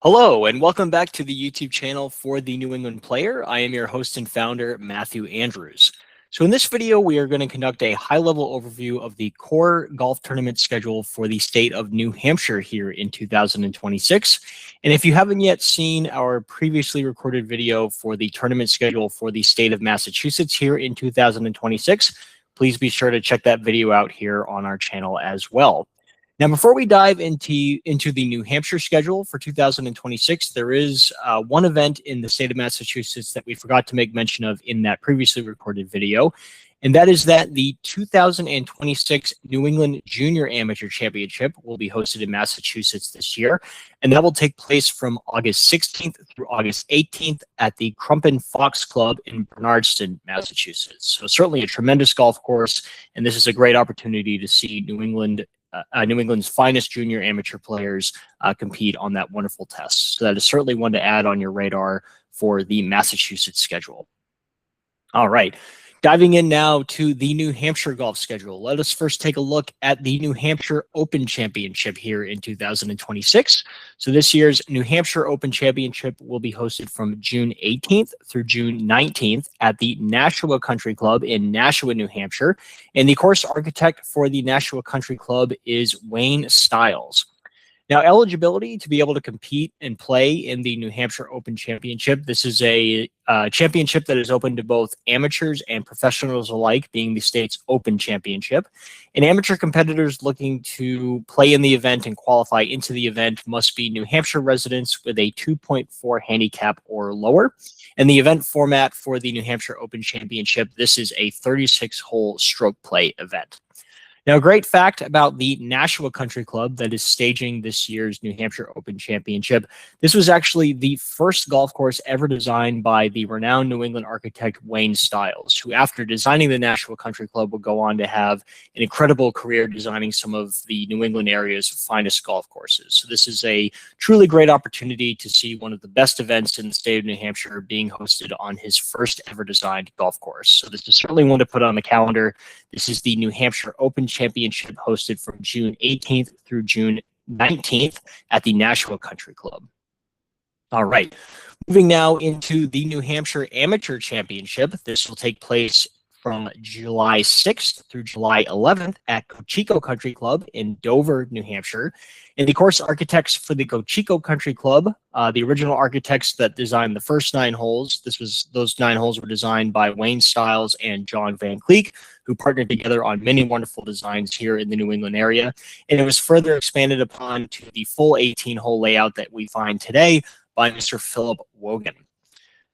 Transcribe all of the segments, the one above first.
Hello, and welcome back to the YouTube channel for the New England Player. I am your host and founder, Matthew Andrews. So in this video, we are going to conduct a high-level overview of the core golf tournament schedule for the state of New Hampshire here in 2026. And if you haven't yet seen our previously recorded video for the tournament schedule for the state of Massachusetts here in 2026, please be sure to check that video out here on our channel as well. Now, before we dive into the New Hampshire schedule for 2026, there is one event in the state of Massachusetts that we forgot to make mention of in that previously recorded video, and that is that the 2026 New England Junior Amateur Championship will be hosted in Massachusetts this year, and that will take place from August 16th through August 18th at the Crumpin Fox Club in Bernardston, Massachusetts. So certainly a tremendous golf course, and this is a great opportunity to see New England's finest junior amateur players compete on that wonderful test. So that is certainly one to add on your radar for the Massachusetts schedule. All right, diving in now to the New Hampshire golf schedule. Let us first take a look at the New Hampshire Open Championship here in 2026. So this year's New Hampshire Open Championship will be hosted from June 18th through June 19th at the Nashua Country Club in Nashua, New Hampshire. And the course architect for the Nashua Country Club is Wayne Stiles. Now, eligibility to be able to compete and play in the New Hampshire Open Championship. This is a championship that is open to both amateurs and professionals alike, being the state's Open Championship. And amateur competitors looking to play in the event and qualify into the event must be New Hampshire residents with a 2.4 handicap or lower. And the event format for the New Hampshire Open Championship, this is a 36-hole stroke play event. Now, a great fact about the Nashua Country Club that is staging this year's New Hampshire Open Championship. This was actually the first golf course ever designed by the renowned New England architect Wayne Stiles, who after designing the Nashua Country Club would go on to have an incredible career designing some of the New England area's finest golf courses. So this is a truly great opportunity to see one of the best events in the state of New Hampshire being hosted on his first ever designed golf course. So this is certainly one to put on the calendar. This is the New Hampshire Open Championship hosted from June 18th through June 19th at the Nashua Country Club. All right, moving now into the New Hampshire Amateur Championship. This will take place from July 6th through July 11th at Cocheco Country Club in Dover, New Hampshire. And the course architects for the Cocheco Country Club, the original architects that designed the first 9 holes, those 9 holes were designed by Wayne Stiles and John Van Cleek, who partnered together on many wonderful designs here in the New England area. And it was further expanded upon to the full 18-hole layout that we find today by Mr. Philip Wogan.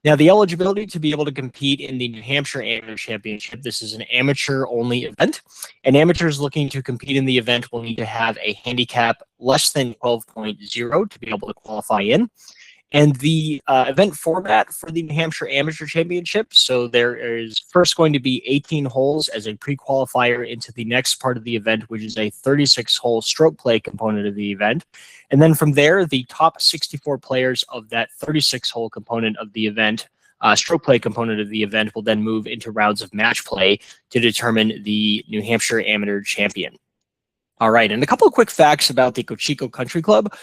Now, the eligibility to be able to compete in the New Hampshire Amateur Championship, this is an amateur-only event, and amateurs looking to compete in the event will need to have a handicap less than 12.0 to be able to qualify in. And the event format for the New Hampshire Amateur Championship, so there is first going to be 18 holes as a pre-qualifier into the next part of the event, which is a 36-hole stroke play component of the event. And then from there, the top 64 players of that 36-hole component of the event, stroke play component of the event, will then move into rounds of match play to determine the New Hampshire Amateur Champion. All right, and a couple of quick facts about the Cocheco Country Club.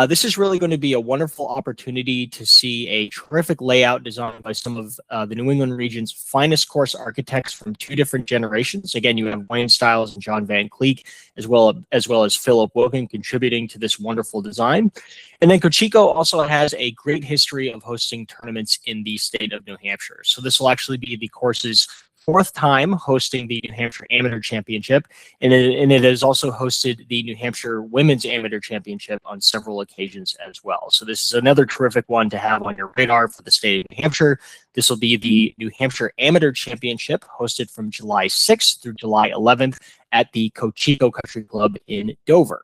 This is really going to be a wonderful opportunity to see a terrific layout designed by some of the New England region's finest course architects from 2 different generations. Again, you have Wayne Stiles and John Van Cleek, as well as Philip Wogan contributing to this wonderful design. And then Cocheco also has a great history of hosting tournaments in the state of New Hampshire. So this will actually be the course's 4th time hosting the New Hampshire Amateur Championship, and it has also hosted the New Hampshire Women's Amateur Championship on several occasions as well. So this is another terrific one to have on your radar for the state of New Hampshire. This will be the New Hampshire Amateur Championship hosted from July 6th through July 11th at the Cocheco Country Club in Dover.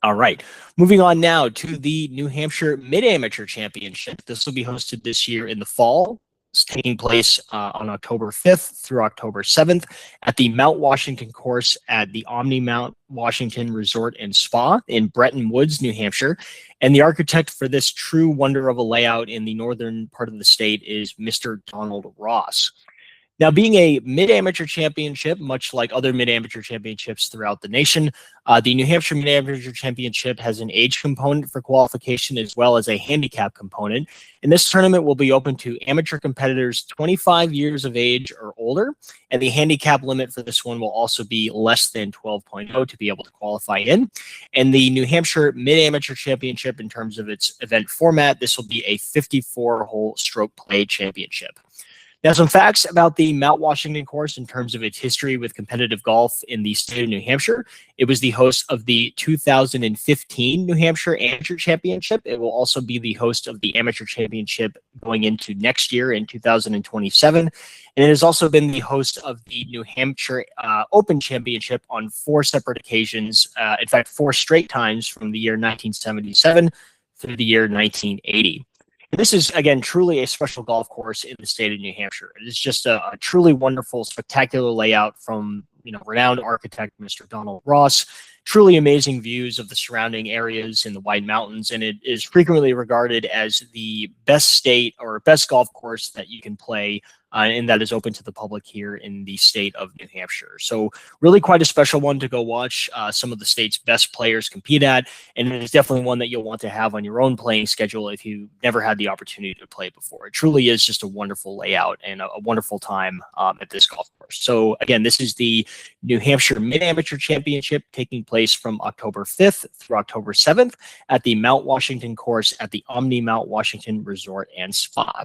All right, moving on now to the New Hampshire Mid-Amateur Championship. This will be hosted this year in the fall. It's taking place on October 5th through October 7th at the Mount Washington course at the Omni Mount Washington Resort and Spa in Bretton Woods, New Hampshire. And the architect for this true wonder of a layout in the northern part of the state is Mr. Donald Ross. Now, being a mid-amateur championship, much like other mid-amateur championships throughout the nation, the New Hampshire Mid-Amateur Championship has an age component for qualification as well as a handicap component. And this tournament will be open to amateur competitors 25 years of age or older. And the handicap limit for this one will also be less than 12.0 to be able to qualify in. And the New Hampshire Mid-Amateur Championship, in terms of its event format, this will be a 54-hole stroke play championship. Now, some facts about the Mount Washington course in terms of its history with competitive golf in the state of New Hampshire. It was the host of the 2015 New Hampshire Amateur Championship. It will also be the host of the Amateur Championship going into next year in 2027. And it has also been the host of the New Hampshire Open Championship on 4 separate occasions. In fact, 4 straight times from the year 1977 through the year 1980. This is, again, truly a special golf course in the state of New Hampshire. It is just a truly wonderful, spectacular layout from, renowned architect Mr. Donald Ross. Truly amazing views of the surrounding areas in the White Mountains, and it is frequently regarded as the best state or best golf course that you can play, and that is open to the public here in the state of New Hampshire. So really quite a special one to go watch some of the state's best players compete at, and it is definitely one that you'll want to have on your own playing schedule if you never had the opportunity to play before. It truly is just a wonderful layout and a wonderful time at this golf course. So again, this is the New Hampshire Mid-Amateur Championship taking place from October 5th through October 7th at the Mount Washington course at the Omni Mount Washington Resort and Spa.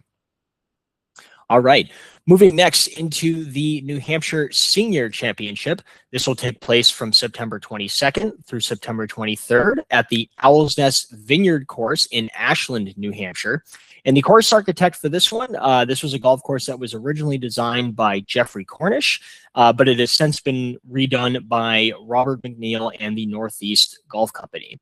All right, moving next into the New Hampshire Senior Championship. This will take place from September 22nd through September 23rd at the Owl's Nest Vineyard course in Ashland, New Hampshire. And the course architect for this one, this was a golf course that was originally designed by Jeffrey Cornish, but it has since been redone by Robert McNeil and the Northeast Golf Company.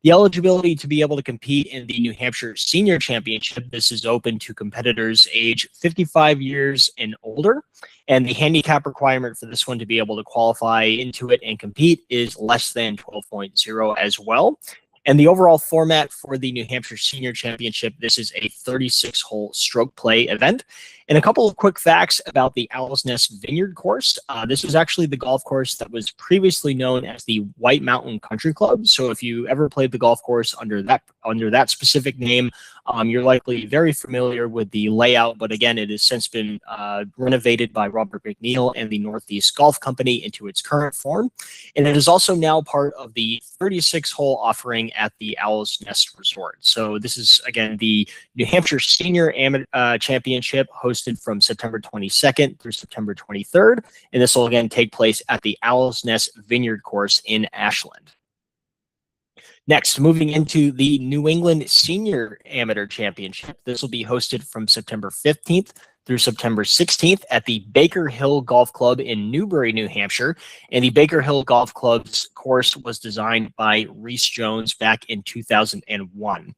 The eligibility to be able to compete in the New Hampshire Senior Championship, this is open to competitors age 55 years and older. And the handicap requirement for this one to be able to qualify into it and compete is less than 12.0 as well. And the overall format for the New Hampshire Senior Championship, this is a 36-hole stroke play event. And a couple of quick facts about the Owl's Nest Vineyard course. This was actually the golf course that was previously known as the White Mountain Country Club. So if you ever played the golf course under that specific name, you're likely very familiar with the layout. But again, it has since been renovated by Robert McNeil and the Northeast Golf Company into its current form. And it is also now part of the 36-hole offering at the Owl's Nest Resort. So this is, again, the New Hampshire Senior Championship hosted from September 22nd through September 23rd. And this will again take place at the Owl's Nest Vineyard course in Ashland. Next, moving into the New England Senior Amateur Championship. This will be hosted from September 15th through September 16th at the Baker Hill Golf Club in Newbury, New Hampshire. And the Baker Hill Golf Club's course was designed by Reese Jones back in 2001.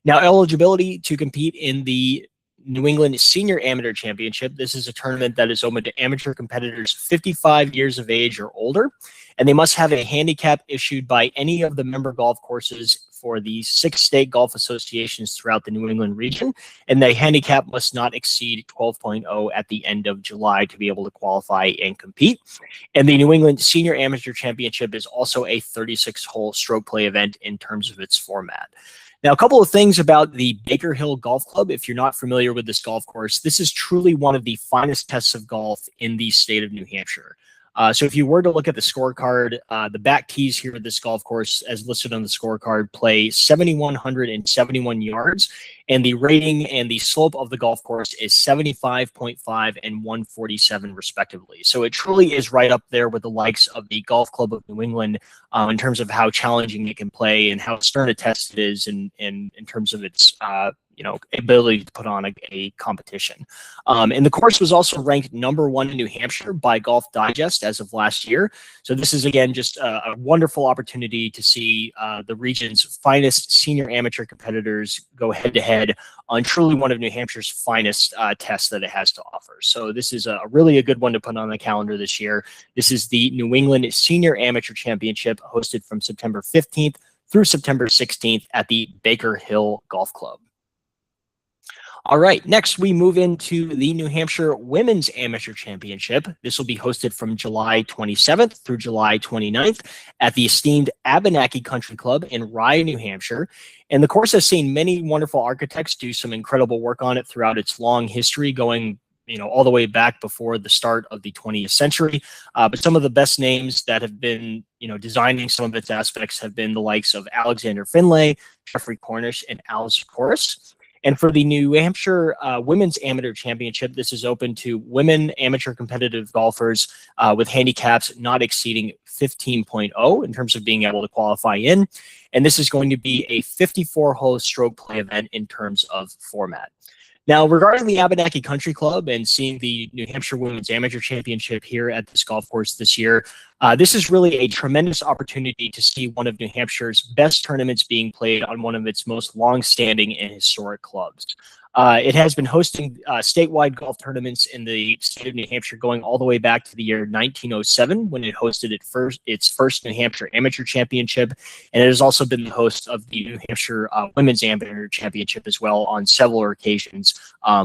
Now, eligibility to compete in the New England Senior Amateur Championship. This is a tournament that is open to amateur competitors 55 years of age or older, and they must have a handicap issued by any of the member golf courses for the 6 state golf associations throughout the New England region, and the handicap must not exceed 12.0 at the end of July to be able to qualify and compete. And the New England Senior Amateur Championship is also a 36-hole stroke play event in terms of its format. Now, a couple of things about the Baker Hill Golf Club. If you're not familiar with this golf course, this is truly one of the finest tests of golf in the state of New Hampshire. So if you were to look at the scorecard, the back tees here at this golf course, as listed on the scorecard, play 7,171 yards, and the rating and the slope of the golf course is 75.5 and 147 respectively. So it truly is right up there with the likes of the Golf Club of New England in terms of how challenging it can play and how stern a test it is in terms of its ability to put on a competition. And the course was also ranked #1 in New Hampshire by Golf Digest as of last year. So this is, again, just a wonderful opportunity to see the region's finest senior amateur competitors go head-to-head on truly one of New Hampshire's finest tests that it has to offer. So this is really a good one to put on the calendar this year. This is the New England Senior Amateur Championship, hosted from September 15th through September 16th at the Baker Hill Golf Club. All right, next we move into the New Hampshire Women's Amateur Championship. This will be hosted from July 27th through July 29th at the esteemed Abenaki Country Club in Rye, New Hampshire. And the course has seen many wonderful architects do some incredible work on it throughout its long history, going all the way back before the start of the 20th century. But some of the best names that have been, designing some of its aspects have been the likes of Alexander Finlay, Jeffrey Cornish, and Al Koris. And for the New Hampshire Women's Amateur Championship, this is open to women amateur competitive golfers with handicaps not exceeding 15.0 in terms of being able to qualify in. And this is going to be a 54-hole stroke play event in terms of format. Now, regarding the Abenaki Country Club and seeing the New Hampshire Women's Amateur Championship here at this golf course this year, this is really a tremendous opportunity to see one of New Hampshire's best tournaments being played on one of its most long-standing and historic clubs. It has been hosting statewide golf tournaments in the state of New Hampshire going all the way back to the year 1907 when it hosted its first New Hampshire Amateur Championship. And it has also been the host of the New Hampshire Women's Amateur Championship as well on several occasions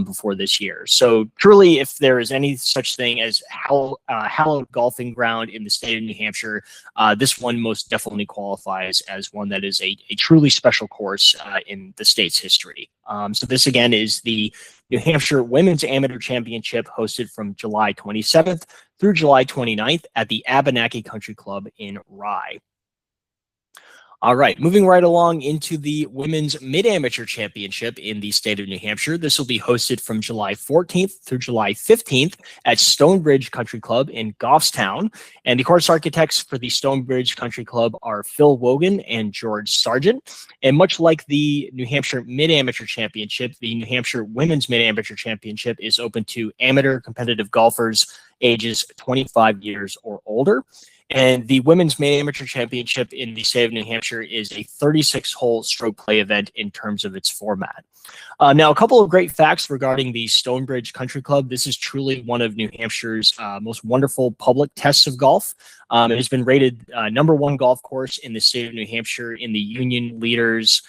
before this year. So truly, if there is any such thing as hallowed golfing ground in the state of New Hampshire, this one most definitely qualifies as one that is a truly special course in the state's history. So this again is the New Hampshire Women's Amateur Championship hosted from July 27th through July 29th at the Abenaki Country Club in Rye. All right, moving right along into the Women's Mid-Amateur Championship in the state of New Hampshire. This will be hosted from July 14th through July 15th at Stonebridge Country Club in Goffstown. And the course architects for the Stonebridge Country Club are Phil Wogan and George Sargent. And much like the New Hampshire Mid-Amateur Championship, the New Hampshire Women's Mid-Amateur Championship is open to amateur competitive golfers ages 25 years or older. And the Women's Mid-Amateur Championship in the state of New Hampshire is a 36-hole stroke play event in terms of its format. Now, a couple of great facts regarding the Stonebridge Country Club. This is truly one of New Hampshire's most wonderful public tests of golf. It has been rated #1 golf course in the state of New Hampshire in the Union Reader's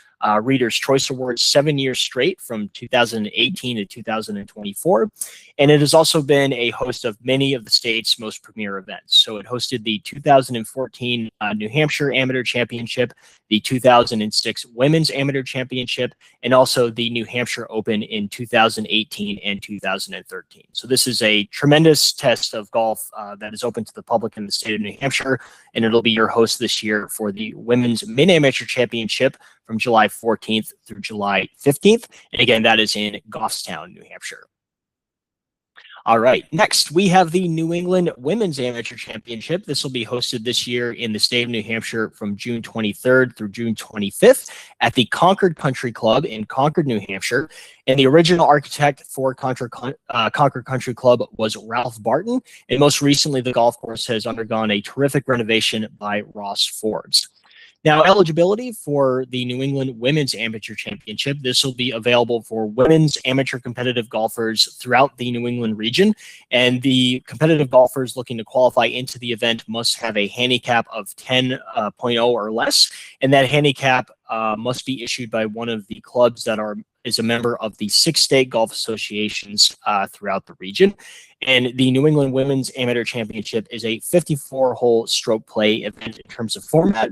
Choice Awards 7 years straight from 2018 to 2024. And it has also been a host of many of the state's most premier events. So it hosted the 2014 New Hampshire Amateur Championship, the 2006 Women's Amateur Championship, and also the New Hampshire Open in 2018 and 2013. So this is a tremendous test of golf that is open to the public in the state of New Hampshire, and it'll be your host this year for the Women's Mid-Amateur Championship from July 14th through July 15th. And again, that is in Goffstown, New Hampshire. All right, next we have the New England Women's Amateur Championship. This will be hosted this year in the state of New Hampshire from June 23rd through June 25th at the Concord Country Club in Concord, New Hampshire. And the original architect for Concord Country Club was Ralph Barton. And most recently, the golf course has undergone a terrific renovation by Ross Forbes. Now, eligibility for the New England Women's Amateur Championship. This will be available for women's amateur competitive golfers throughout the New England region. And the competitive golfers looking to qualify into the event must have a handicap of 10.0 or less. And that handicap must be issued by one of the clubs that is a member of the 6 state golf associations throughout the region. And the New England Women's Amateur Championship is a 54-hole stroke play event in terms of format.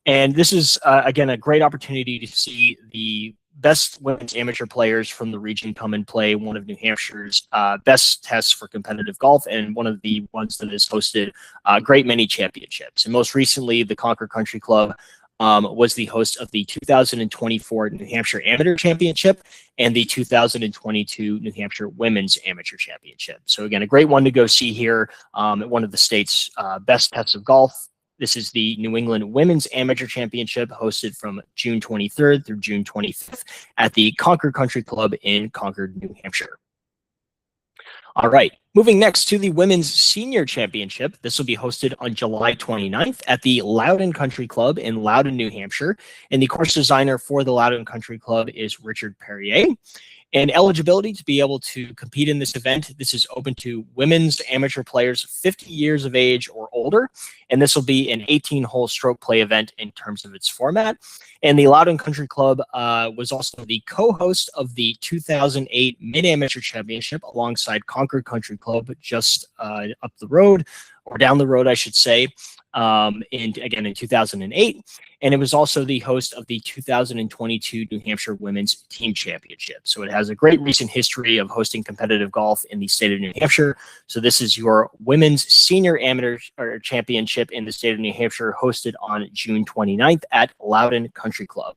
And this is, again, a great opportunity to see the best women's amateur players from the region come and play one of New Hampshire's best tests for competitive golf, and one of the ones that has hosted a great many championships. And most recently, the Concord Country Club was the host of the 2024 New Hampshire Amateur Championship and the 2022 New Hampshire Women's Amateur Championship. So again, a great one to go see here at one of the state's best tests of golf. This is the New England Women's Amateur Championship hosted from June 23rd through June 25th at the Concord Country Club in Concord, New Hampshire. All right, moving next to the Women's Senior Championship. This will be hosted on July 29th at the Loudon Country Club in Loudon, New Hampshire. And the course designer for the Loudon Country Club is Richard Perrier. And eligibility to be able to compete in this event, this is open to women's amateur players 50 years of age or older. And this will be an 18-hole stroke play event in terms of its format. And the Loudon Country Club was also the co-host of the 2008 Mid-Amateur Championship alongside Concord Country Club just up the road, or down the road, I should say, in 2008. And it was also the host of the 2022 New Hampshire Women's Team Championship. So it has a great recent history of hosting competitive golf in the state of New Hampshire. So this is your Women's Senior Amateur Championship in the state of New Hampshire, hosted on June 29th at Loudon Country Club.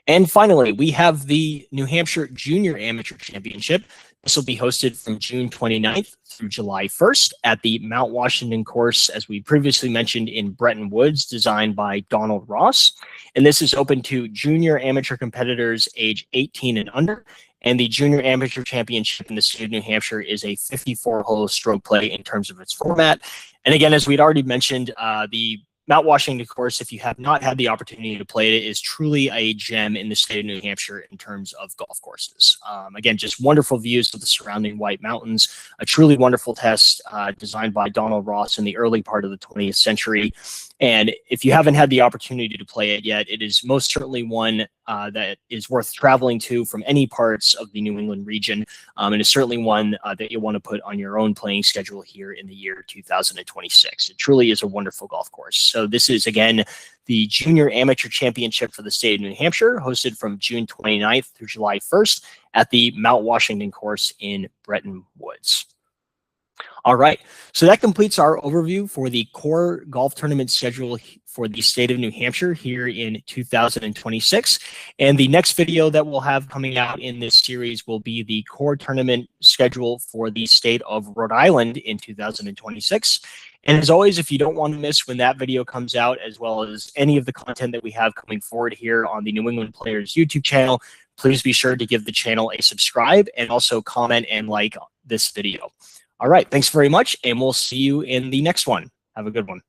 And finally, we have the New Hampshire Junior Amateur Championship. This will be hosted from June 29th through July 1st at the Mount Washington course, as we previously mentioned, in Bretton Woods, designed by Donald Ross. And this is open to junior amateur competitors age 18 and under. And the Junior Amateur Championship in the state of New Hampshire is a 54-hole stroke play in terms of its format. And again, as we'd already mentioned, the Mount Washington course, if you have not had the opportunity to play it, is truly a gem in the state of New Hampshire in terms of golf courses. Again, just wonderful views of the surrounding White Mountains, a truly wonderful test designed by Donald Ross in the early part of the 20th century. And if you haven't had the opportunity to play it yet, it is most certainly one that is worth traveling to from any parts of the New England region. And it's certainly one that you want to put on your own playing schedule here in the year 2026. It truly is a wonderful golf course. So this is, again, the Junior Amateur Championship for the state of New Hampshire, hosted from June 29th through July 1st at the Mount Washington course in Bretton Woods. All right, so that completes our overview for the core golf tournament schedule for the state of New Hampshire here in 2026. And the next video that we'll have coming out in this series will be the core tournament schedule for the state of Rhode Island in 2026. And as always, if you don't want to miss when that video comes out, as well as any of the content that we have coming forward here on the New England Players YouTube channel, please be sure to give the channel a subscribe and also comment and like this video. All right, thanks very much, and we'll see you in the next one. Have a good one.